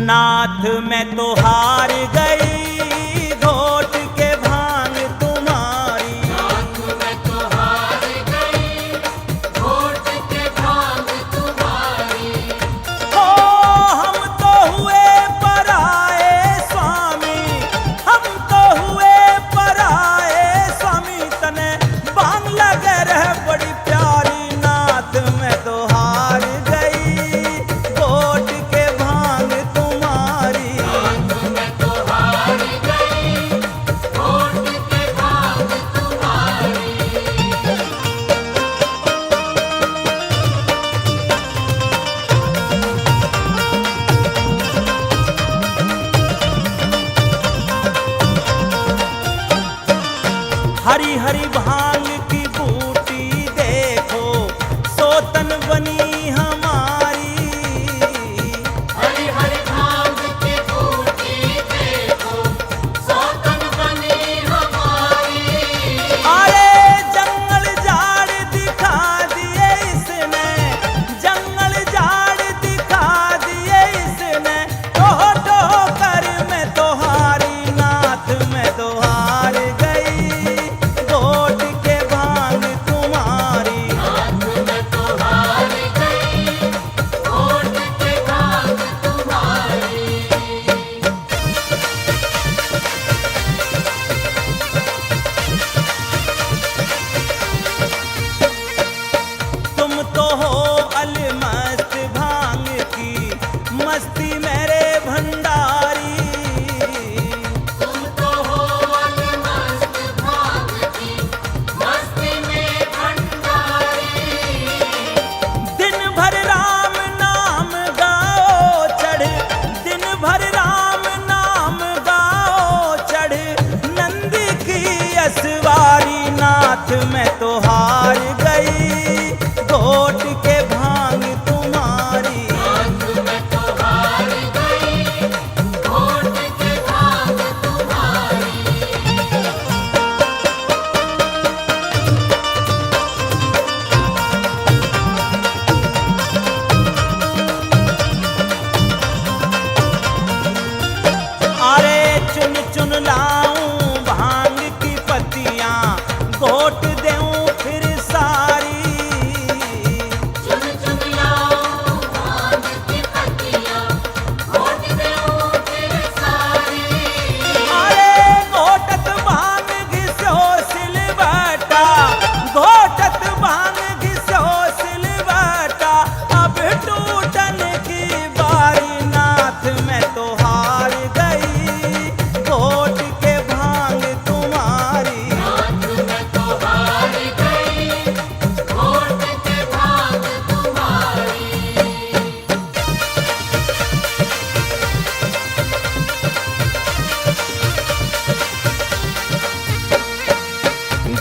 नाथ मैं तो हार गई घोट के भांग तुम्हारी। नाथ मैं तो हार गई घोट के भांग तुम्हारी। हो हम तो हुए पराए स्वामी, हम तो हुए पराए स्वामी, तने भांग लगे रह बड़ी प्यारी। नाथ मैं तो हार गई घोट के भांग तुम्हारी। नाथ मैं तो हार गई घोट के भांग तुम्हारी। हरी हरी भांग की बूटी देखो सोतन बनी हमारी। हरी हरी भांग की बूटी देखो सौतन बनी हमारी। अरे जंगल झाड़ दिखा दिए इसने, जंगल झाड़ दिखा दिए इसने, टोह टोह कर मैं तो हारी। नाथ मैं तो हार गई घोट के भांग तुम्हारी। नाथ मैं तो हार गई घोट के भांग तुम्हारी। तुम तो हो अलमस्त भांग की मस्ती मेरे भंडारी। तुम तो हो अलमस्त भांग की मस्ती में भंडारी। दिन भर राम नाम गाओ चढ़, दिन भर राम नाम गाओ चढ़, नंदी की असवारी। नाथ मैं तो हार गई घोट के भांग तुम्हारी। नाथ मैं तो हार गई घोट के भांग तुम्हारी। अरे चुन चुन लाऊं भांग की पत्तियां, घोट देऊं फिर सारी। चुन चुन लाऊं भांग की पत्तियां घोट देऊं फिर सारी। अरे घोटत भांग घिसो सिलवटा, घोटत भांग घिसो सिलवटा, अब टूटन की बारी। नाथ मैं तो हार गई घोट के भांग तुम्हारी। नाथ मैं तो हार गई घोट के भांग तुम्हारी।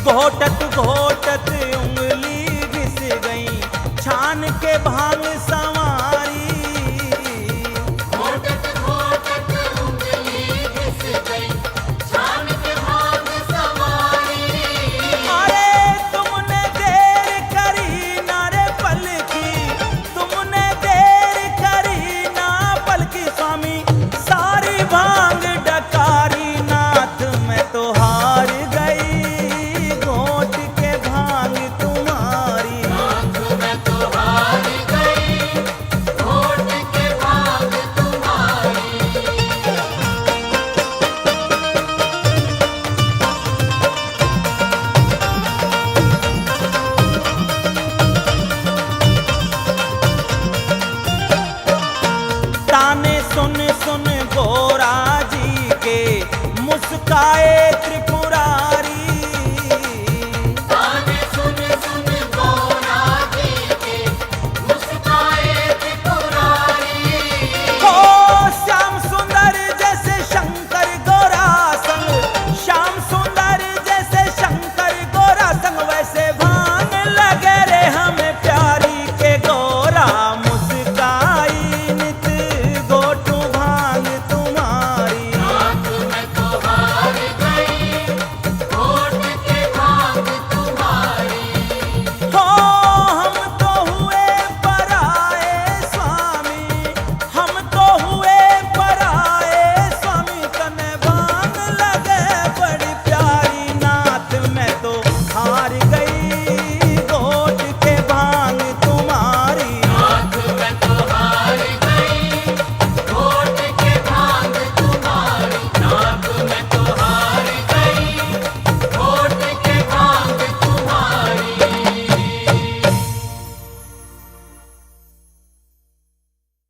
घोटत घोटत उंगली घिस गई छान के भांग संवारी। घोटत घोटत उंगली घिस गई छान के भांग संवारी। अरे तुमने देर करी ना रे पलकी, तुमने देर करी ना पलकी स्वामी, सारी भांग डकारी। नाथ मैं तो हार गई घोट के भांग तुम्हारी। नाथ मैं तो हार गई घोट के भांग तुम्हारी। ताने सुन सुन गोरा जी के मुस्काए त्रिपुरारी।